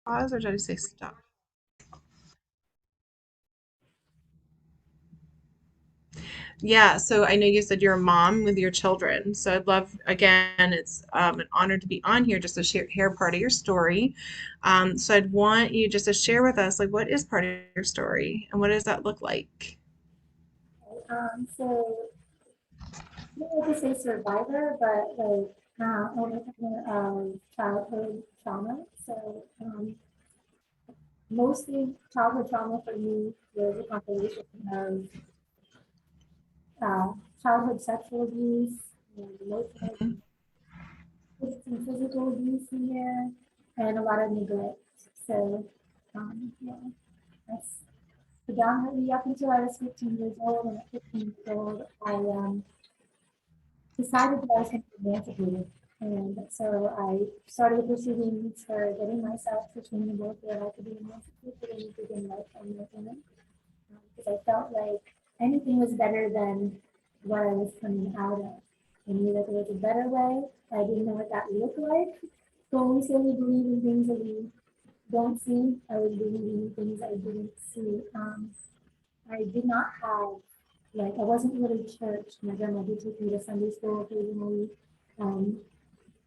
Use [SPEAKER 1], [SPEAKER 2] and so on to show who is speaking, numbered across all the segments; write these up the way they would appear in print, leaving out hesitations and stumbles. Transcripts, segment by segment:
[SPEAKER 1] Pause or did I say stop? Yeah, so I know you said you're a mom with your children. So I'd love, again, it's an honor to be on here just to hear part of your story. So I'd want you just to share with us, like, what is part of your story and what does that look like?
[SPEAKER 2] So I don't like to say survivor, but like overcomer of childhood trauma. So mostly childhood trauma for me was a compilation of uh, childhood sexual abuse and emotional
[SPEAKER 1] Mhm.
[SPEAKER 2] and physical abuse in there, and a lot of neglect. So yeah, that's predominantly up until I was 15 years old. And at 15 years old, I decided that I was going to be emancipated. And so I started proceedings for getting myself sustainable so that I could be emancipated and begin life on my own. Because I felt like anything was better than what I was coming out of. I knew that there was a better way. I didn't know what that looked like. So when we say we believe in things that we don't see, I was believing in things I didn't see. I did not have, like, I wasn't really church. My grandma did take me to Sunday school occasionally, um,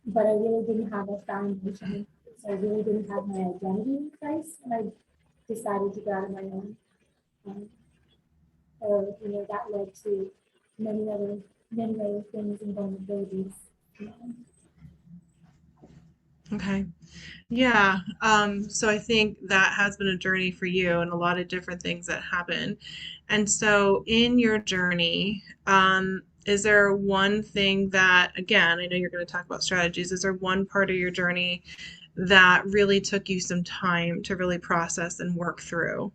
[SPEAKER 2] but I really didn't have a foundation. So I really didn't have my identity in Christ, and I decided to go out on my own. Um, so, that led to many other, many other things and vulnerabilities. You know.
[SPEAKER 1] Okay. Yeah. So I think that has been a journey for you and a lot of different things that happen. And so in your journey, is there one thing that, again, I know you're going to talk about strategies, is there one part of your journey that really took you some time to really process and work through?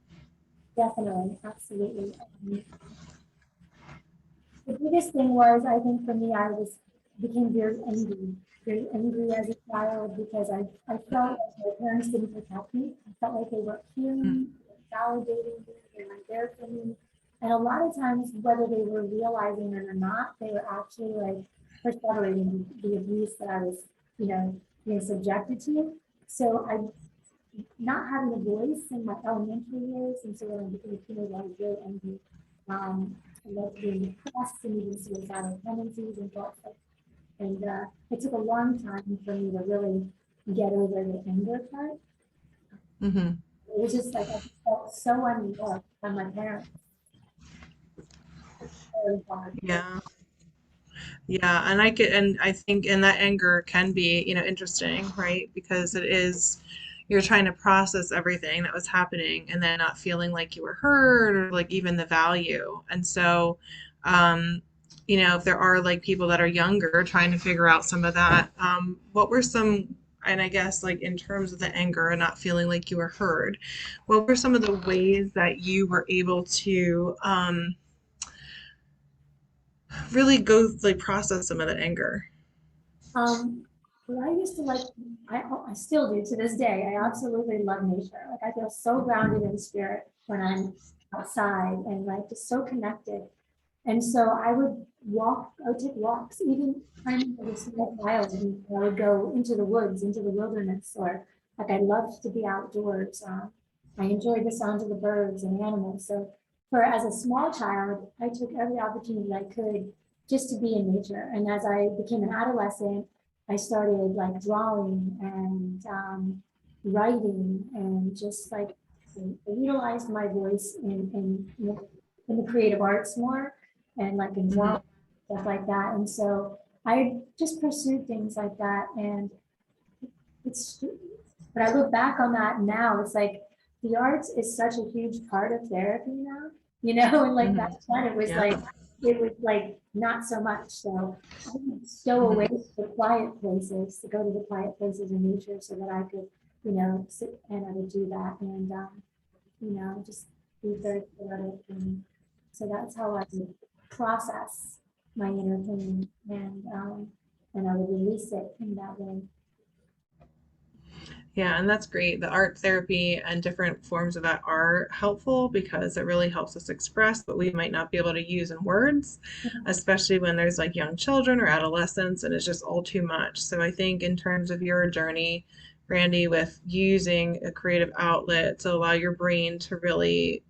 [SPEAKER 2] Definitely, absolutely. The biggest thing was, I think for me, I was became very angry as a child because I felt like my parents didn't protect me. I felt like they weren't hearing
[SPEAKER 1] Mm,
[SPEAKER 2] me, they weren't validating me, they weren't there for me. And a lot of times, whether they were realizing it or not, they were actually like perseverating the abuse that I was, being subjected to. So I not having a voice in my elementary years, and so when I became a teenager, I was very angry. I loved being depressed and even suicidal tendencies and thoughts like, and it took a long time for me to really get over the anger part.
[SPEAKER 1] hmm
[SPEAKER 2] It was just like I just felt so unloved by my parents. Very hard.
[SPEAKER 1] Yeah. Yeah, and I think, and that anger can be, interesting, right? Because it is, you're trying to process everything that was happening and then not feeling like you were heard or like even the value. And so, um, if there are like people that are younger trying to figure out some of that, what were some, and I guess like in terms of the anger and not feeling like you were heard, what were some of the ways that you were able to really go like process some of that anger?
[SPEAKER 2] But I used to like, I still do to this day. I absolutely love nature. Like I feel so grounded in spirit when I'm outside and like just so connected. And so I would take walks, even I'm a small child, and I would go into the woods, into the wilderness, or like I loved to be outdoors. I enjoyed the sounds of the birds and animals. So for as a small child, I took every opportunity I could just to be in nature. And as I became an adolescent, I started like drawing and writing and just like I utilized my voice in the creative arts more and like in
[SPEAKER 1] Mhm.
[SPEAKER 2] drawing, stuff like that. And so I just pursued things like that. And it's, but I look back on that now, it's like the arts is such a huge part of therapy now, and like back
[SPEAKER 1] Mhm.
[SPEAKER 2] then
[SPEAKER 1] Yeah.
[SPEAKER 2] it was like not so much. So I would stow away
[SPEAKER 1] Mhm.
[SPEAKER 2] to the quiet places, to go to the quiet places in nature so that I could, sit and I would do that. And, just be very poetic. And so that's how I would process my inner pain and I would release it in that way.
[SPEAKER 1] Yeah, and that's great. The art therapy and different forms of that are helpful because it really helps us express what we might not be able to use in words, especially when there's like young children or adolescents and it's just all too much. So I think in terms of your journey, Randy, with using a creative outlet to allow your brain to really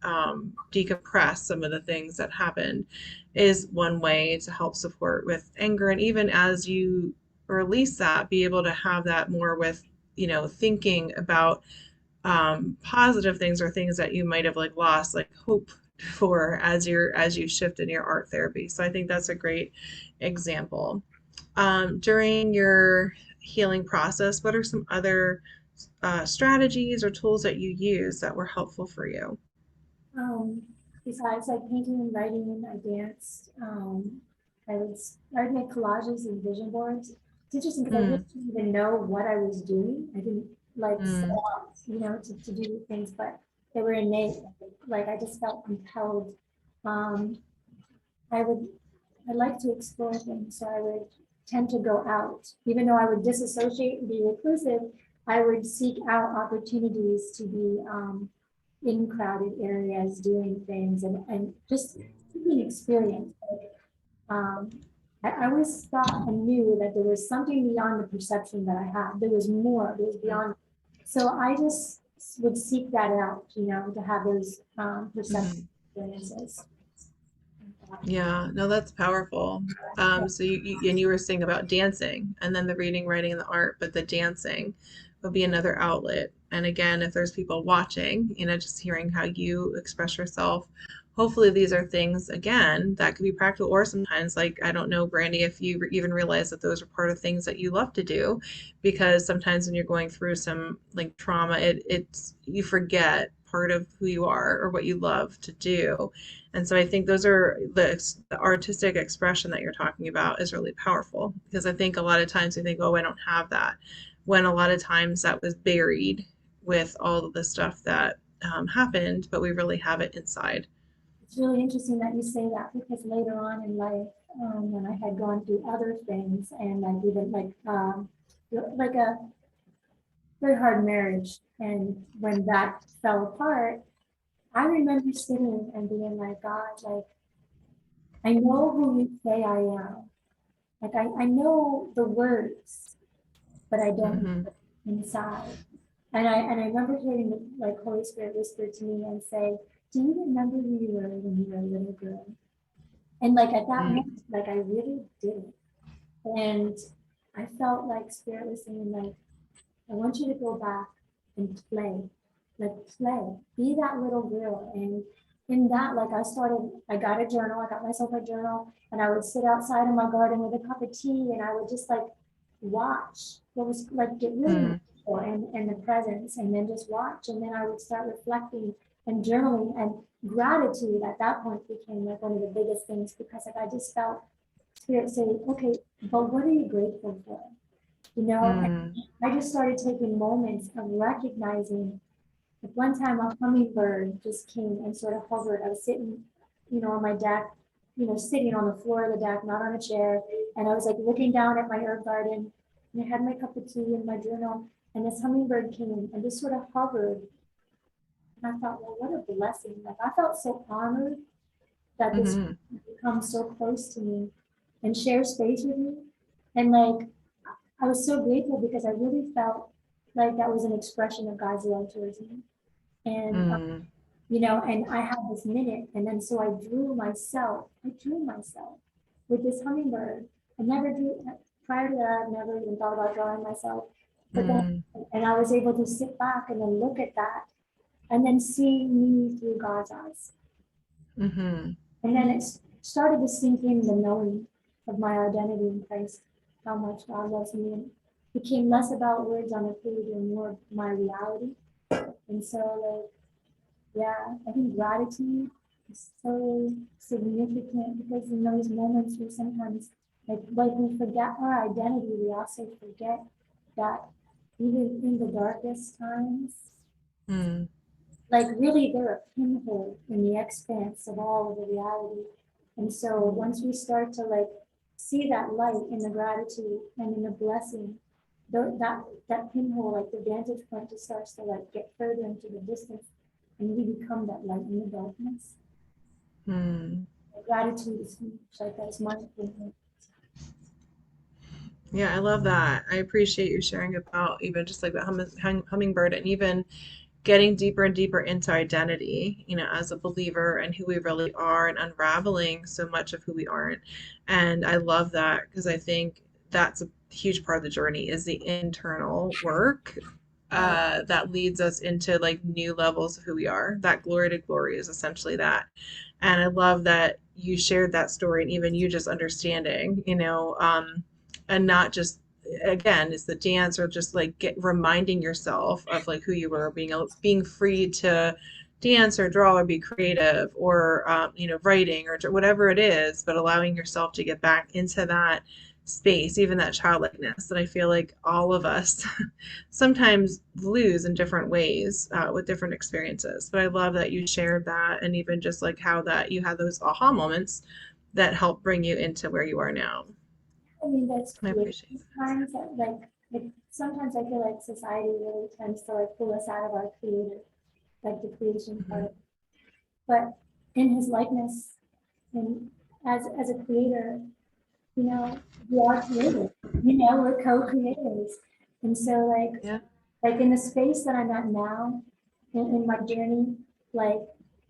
[SPEAKER 1] decompress some of the things that happened is one way to help support with anger. And even as you release that, be able to have that more with, thinking about positive things or things that you might have like lost like hope for as you shift in your art therapy. So I think that's a great example. During your healing process, what are some other strategies or tools that you use that were helpful for you?
[SPEAKER 2] Um, Besides like painting and writing, I danced. I would make collages and vision boards. It's interesting because I really
[SPEAKER 1] Mm,
[SPEAKER 2] didn't even know what I was doing. I didn't like set
[SPEAKER 1] mm,
[SPEAKER 2] out, to do things, but they were innate. Like I just felt compelled. Um, I would I like to explore things, so I would tend to go out. Even though I would disassociate and be reclusive, I would seek out opportunities to be in crowded areas doing things and just taking experience. Um, I always thought and knew that there was something beyond the perception that I had. There was more, there was
[SPEAKER 1] mm,
[SPEAKER 2] beyond. So I just would seek that out, to have those perception
[SPEAKER 1] mhm.
[SPEAKER 2] experiences.
[SPEAKER 1] Yeah, no, that's powerful. So you were saying about dancing and then the reading, writing, and the art, but the dancing would be another outlet. And again, if there's people watching, just hearing how you express yourself, hopefully these are things again that could be practical. Or sometimes, like I don't know, Brandy, if you even realize that those are part of things that you love to do, because sometimes when you're going through some like trauma, it's you forget part of who you are or what you love to do. And so I think those are the artistic expression that you're talking about is really powerful because I think a lot of times we think, oh, I don't have that, when a lot of times that was buried with all of the stuff that happened, but we really have it inside.
[SPEAKER 2] It's really interesting that you say that because later on in life, when I had gone through other things and like even like a very hard marriage, and when that fell apart, I remember sitting and being like, God, like I know who you say I am. Like I know the words, but I don't
[SPEAKER 1] Mm-hmm.
[SPEAKER 2] know inside. And I remember hearing the like Holy Spirit whisper to me and say, do you remember who you were when you were a little girl? And like at that
[SPEAKER 1] Mm,
[SPEAKER 2] moment, like I really didn't. And I felt like Spirit was saying, like, I want you to go back and play. Like play. Be that little girl. And in that, like I got a journal, I got myself a journal, and I would sit outside in my garden with a cup of tea and I would just like watch what was like get really
[SPEAKER 1] mm,
[SPEAKER 2] mindful and the presence and then just watch. And then I would start reflecting and journaling, and gratitude at that point became like one of the biggest things because like I just felt Spirit say, okay, but what are you grateful for? And
[SPEAKER 1] mm,
[SPEAKER 2] I just started taking moments of recognizing. Like one time a hummingbird just came and sort of hovered. I was sitting, on my deck, sitting on the floor of the deck, not on a chair. And I was like looking down at my herb garden and I had my cup of tea and my journal. And this hummingbird came and just sort of hovered. And I thought, well, what a blessing. Like I felt so honored that this
[SPEAKER 1] mm-hmm.
[SPEAKER 2] comes so close to me and share space with me. And like I was so grateful because I really felt like that was an expression of God's love towards me. And
[SPEAKER 1] Mm,
[SPEAKER 2] and I had this minute, and then so I drew myself with this hummingbird. I never drew prior to that, I never even thought about drawing myself. But then,
[SPEAKER 1] mm,
[SPEAKER 2] and I was able to sit back and then look at that and then see me through God's eyes.
[SPEAKER 1] mm-hmm.
[SPEAKER 2] And then it started to sink in the knowing of my identity in Christ, how much God loves me, and became less about words on a page and more of my reality. And so, like, yeah, I think gratitude is so significant because in those moments we sometimes like we forget our identity, we also forget that even in the darkest times,
[SPEAKER 1] Mm,
[SPEAKER 2] like really they're a pinhole in the expanse of all of the reality. And so once we start to like see that light in the gratitude and in the blessing, that pinhole, like the vantage point, just starts to like get further into the distance, and we become that light in the darkness.
[SPEAKER 1] mm.
[SPEAKER 2] Gratitude is huge, like that's my opinion.
[SPEAKER 1] Yeah, I love that. I appreciate you sharing about even just like the hummingbird and even getting deeper and deeper into identity, as a believer and who we really are and unraveling so much of who we aren't. And I love that because I think that's a huge part of the journey is the internal work
[SPEAKER 2] Right.
[SPEAKER 1] that leads us into like new levels of who we are. That glory to glory is essentially that. And I love that you shared that story and even you just understanding, and not just again is the dance or just like reminding yourself of like who you were being free to dance or draw or be creative or writing or whatever it is, but allowing yourself to get back into that space, even that childlikeness that I feel like all of us sometimes lose in different ways with different experiences. But I love that you shared that and even just like how that you had those aha moments that help bring you into where you are now.
[SPEAKER 2] I mean, that's
[SPEAKER 1] I
[SPEAKER 2] creative
[SPEAKER 1] appreciate
[SPEAKER 2] times that like sometimes I feel like society really tends to like pull us out of our creative, like the creation
[SPEAKER 1] that.
[SPEAKER 2] part. But in his likeness and as a creator, we are creators. We're co-creators. And so
[SPEAKER 1] Yeah.
[SPEAKER 2] like in the space that I'm at now, in my journey, like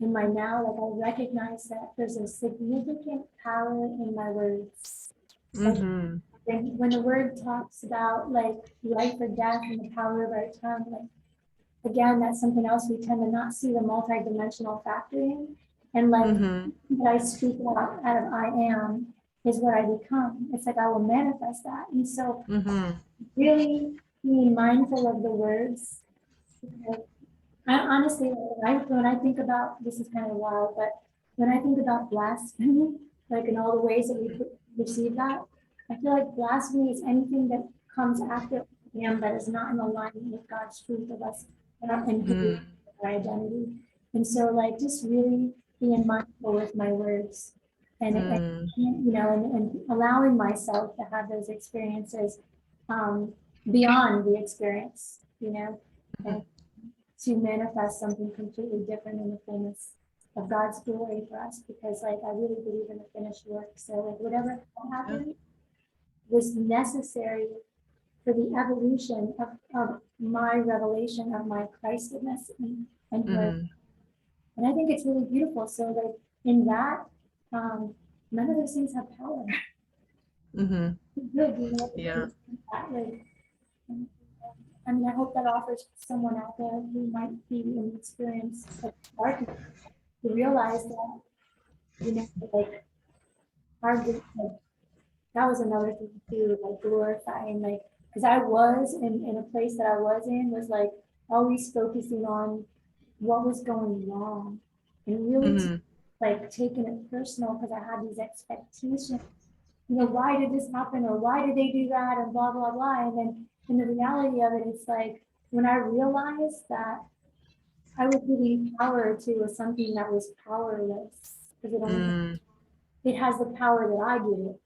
[SPEAKER 2] in my now, like I recognize that there's a significant power in my words. Like
[SPEAKER 1] Mm-hmm.
[SPEAKER 2] when the word talks about like life or death and the power of our tongue, like again, that's something else we tend to not see the multidimensional factor in. And like
[SPEAKER 1] Mm-hmm.
[SPEAKER 2] that I speak out of I am is what I become. It's like I will manifest that. And so
[SPEAKER 1] Mm-hmm.
[SPEAKER 2] really being mindful of the words. Because I honestly, when I think about this is kind of wild, but when I think about blasphemy, like in all the ways that we receive that, I feel like blasphemy is anything that comes after him that is not in alignment with God's truth of us and who
[SPEAKER 1] Mm-hmm.
[SPEAKER 2] our identity. And so, like, just really being mindful with my words and and allowing myself to have those experiences um, beyond the experience, and to manifest something completely different in the fullness of God's glory for us. Because, like, I really believe in the finished work. So, like, whatever
[SPEAKER 1] Yeah.
[SPEAKER 2] happened was necessary for the evolution of my revelation of my Christedness and who I,
[SPEAKER 1] Mm-hmm.
[SPEAKER 2] and I think it's really beautiful. So, like, in that, none of those things have power.
[SPEAKER 1] Mm-hmm.
[SPEAKER 2] It's good,
[SPEAKER 1] Yeah.
[SPEAKER 2] that, like, I mean, I hope that offers someone out there who might be in the experience of darkness to realize that, like like, that was another thing too, like glorifying, like, because I was in a place that I was in was like always focusing on what was going wrong and really
[SPEAKER 1] Mm-hmm.
[SPEAKER 2] like taking it personal because I had these expectations, why did this happen or why did they do that and blah, blah, blah. And then in the reality of it, it's like when I realized that I was giving power to something that was powerless because
[SPEAKER 1] Mm-hmm.
[SPEAKER 2] it has the power that I give it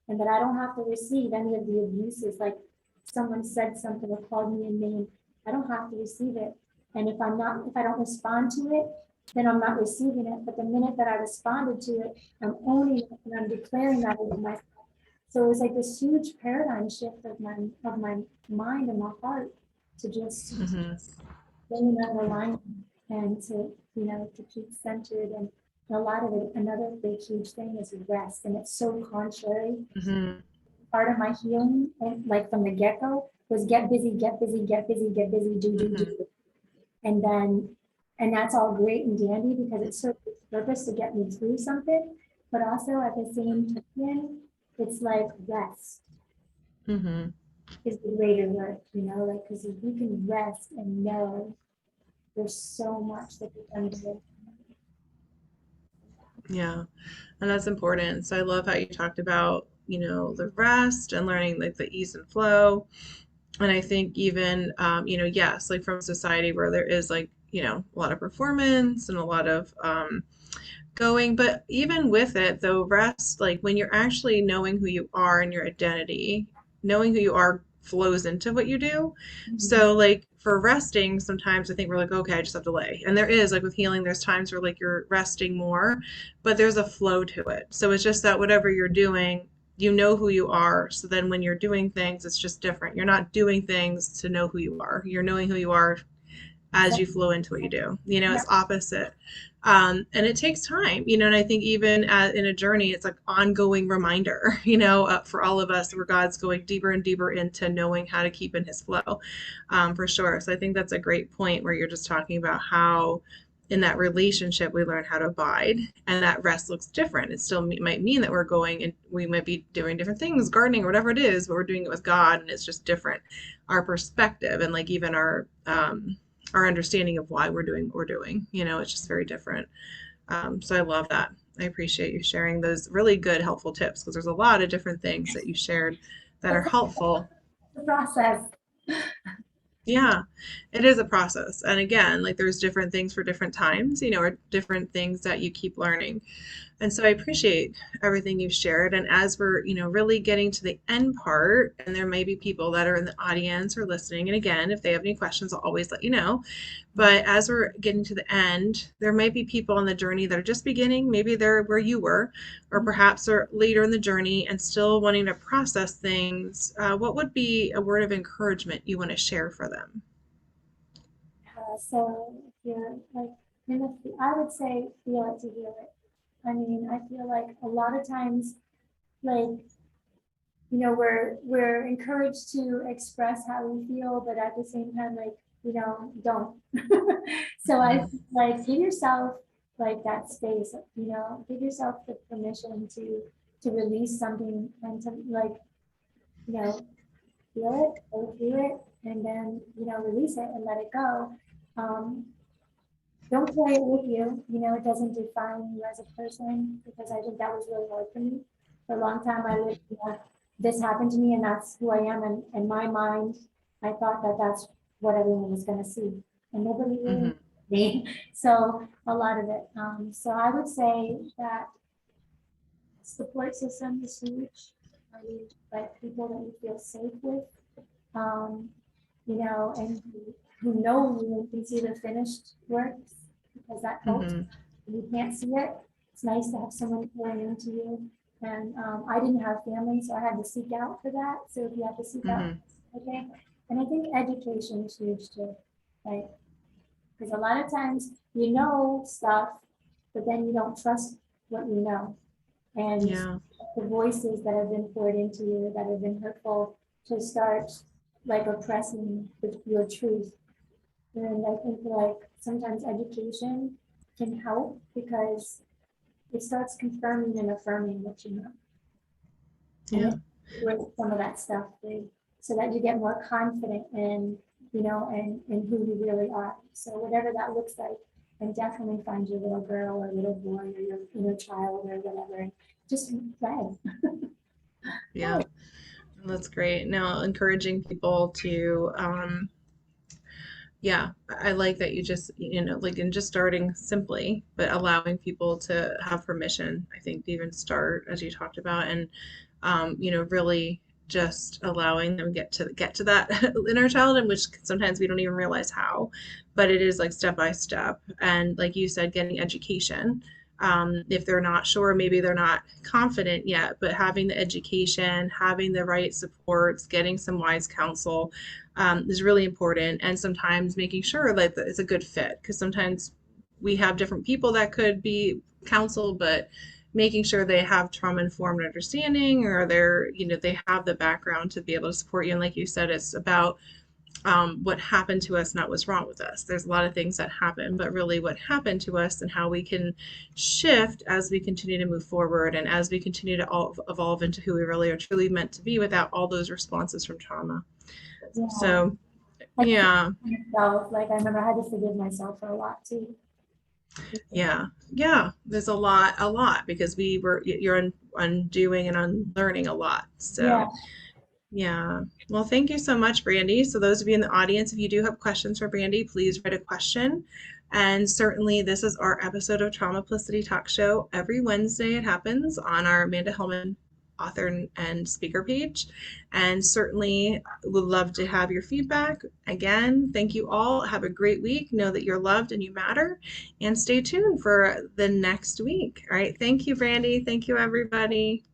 [SPEAKER 2] and that I don't have to receive any of the abuses. Like someone said something or called me a name, I don't have to receive it. And if I don't respond to it, then I'm not receiving it. But the minute that I responded to it, I'm owning it and I'm declaring that over myself. So it was like this huge paradigm shift of my mind and my heart to just
[SPEAKER 1] Mm-hmm.
[SPEAKER 2] bring another line and to to keep centered and a lot of it. Another big huge thing is rest, and it's so contrary.
[SPEAKER 1] Mm-hmm.
[SPEAKER 2] Part of my healing, and like from the get go, was get busy, get busy, get busy, get busy, do,
[SPEAKER 1] Mm-hmm.
[SPEAKER 2] and then and that's all great and dandy because it serves its purpose to get me through something, but also at the same time, it's like rest
[SPEAKER 1] Mm-hmm.
[SPEAKER 2] is the greater work, like because if you can rest and know there's so much that you can do.
[SPEAKER 1] Yeah. And that's important. So I love how you talked about, the rest and learning like the ease and flow. And I think even, yes, like from society where there is like, a lot of performance and a lot of going, but even with it, though, rest, like when you're actually knowing who you are and your identity, knowing who you are flows into what you do.
[SPEAKER 2] Mhm.
[SPEAKER 1] So, like for resting, sometimes I think we're like, okay, I just have to lay. And there is, like with healing, there's times where like you're resting more, but there's a flow to it. So it's just that whatever you're doing, you know who you are. So then when you're doing things, it's just different. You're not doing things to know who you are. You're knowing who you are as you
[SPEAKER 2] Exactly.
[SPEAKER 1] flow into what you do. You know,
[SPEAKER 2] Yeah.
[SPEAKER 1] it's opposite. And it takes time, you know, and I think even in a journey, it's like ongoing reminder, you know, for all of us where God's going deeper and deeper into knowing how to keep in his flow, for sure. So I think that's a great point where you're just talking about how in that relationship we learn how to abide, and that rest looks different. It still might mean that we're going and we might be doing different things, gardening or whatever it is, but we're doing it with God, and it's just different. Our perspective and like even our understanding of why we're doing what we're doing. You know, it's just very different. So I love that. I appreciate you sharing those really good, helpful tips because there's a lot of different things that you shared that are helpful.
[SPEAKER 2] The process.
[SPEAKER 1] Yeah, it is a process. And again, like there's different things for different times, you know, or different things that you keep learning. And so I appreciate everything you've shared. And as we're, you know, really getting to the end part, and there may be people that are in the audience or listening. And again, if they have any questions, I'll always let you know. But as we're getting to the end, there might be people on the journey that are just beginning. Maybe they're where you were, or perhaps are later in the journey and still wanting to process things. What would be a word of encouragement you want to share for them?
[SPEAKER 2] So if you're like in the, I would say feel it to heal it. I mean, I feel like a lot of times, like, we're encouraged to express how we feel, but at the same time, like, don't. So I
[SPEAKER 1] Mhm.
[SPEAKER 2] like give yourself like that space, give yourself the permission to release something and to like, you know, feel it, go through it, and then, release it and let it go. Um, don't carry it with you. It doesn't define you as a person because I think that was really hard for me. For a long time, I lived, this happened to me and that's who I am. And in my mind, I thought that that's what everyone was going to see. And nobody really
[SPEAKER 1] Mhm.
[SPEAKER 2] me. So a lot of it. So I would say that support system is huge. I mean, like people that you feel safe with, um, and who know you and can see the finished works because that helps.
[SPEAKER 1] Mhm.
[SPEAKER 2] If you can't see it, it's nice to have someone pouring into you. And I didn't have family, so I had to seek out for that. So if you have to seek out,
[SPEAKER 1] Mhm.
[SPEAKER 2] okay. And I think education is huge too, right? Because a lot of times you know stuff, but then you don't trust what you know. And
[SPEAKER 1] Yeah.
[SPEAKER 2] the voices that have been poured into you that have been hurtful to start like oppressing your truth. And I think like sometimes education can help because it starts confirming and affirming what you know. And
[SPEAKER 1] Yeah.
[SPEAKER 2] it with some of that stuff, so that you get more confident in, and who you really are. So whatever that looks like, and definitely find your little girl or little boy or your inner child or whatever. And just play.
[SPEAKER 1] Yeah. That's great. Now, encouraging people to, yeah, I like that you just, you know, like in just starting simply, but allowing people to have permission, I think, to even start, as you talked about, and, you know, really just allowing them get to that inner child, in which sometimes we don't even realize how, but it is like step by step. And like you said, getting education. If they're not sure, maybe they're not confident yet, but having the education, having the right supports, getting some wise counsel, is really important. And sometimes making sure that it's a good fit, because sometimes we have different people that could be counseled, but making sure they have trauma informed understanding, or they're, you know, they have the background to be able to support you. And like you said, it's about what happened to us, not what's wrong with us. There's a lot of things that happen, but really what happened to us and how we can shift as we continue to move forward and as we continue to evolve into who we really are truly meant to be without all those responses from trauma.
[SPEAKER 2] Yeah.
[SPEAKER 1] So,
[SPEAKER 2] I think
[SPEAKER 1] yeah,
[SPEAKER 2] myself, like I remember I had to forgive myself for a lot too.
[SPEAKER 1] yeah, yeah. There's a lot, because you're undoing and unlearning a lot.
[SPEAKER 2] Yeah.
[SPEAKER 1] So, yeah. Well, thank you so much, Brandy. So, those of you in the audience, if you do have questions for Brandy, please write a question. And certainly, this is our episode of Traumaplicity Talk Show. Every Wednesday, it happens on our Amanda Hellman author and speaker page. And certainly, would love to have your feedback. Again, thank you all. Have a great week. Know that you're loved and you matter. And stay tuned for the next week. All right. Thank you, Brandy. Thank you, everybody.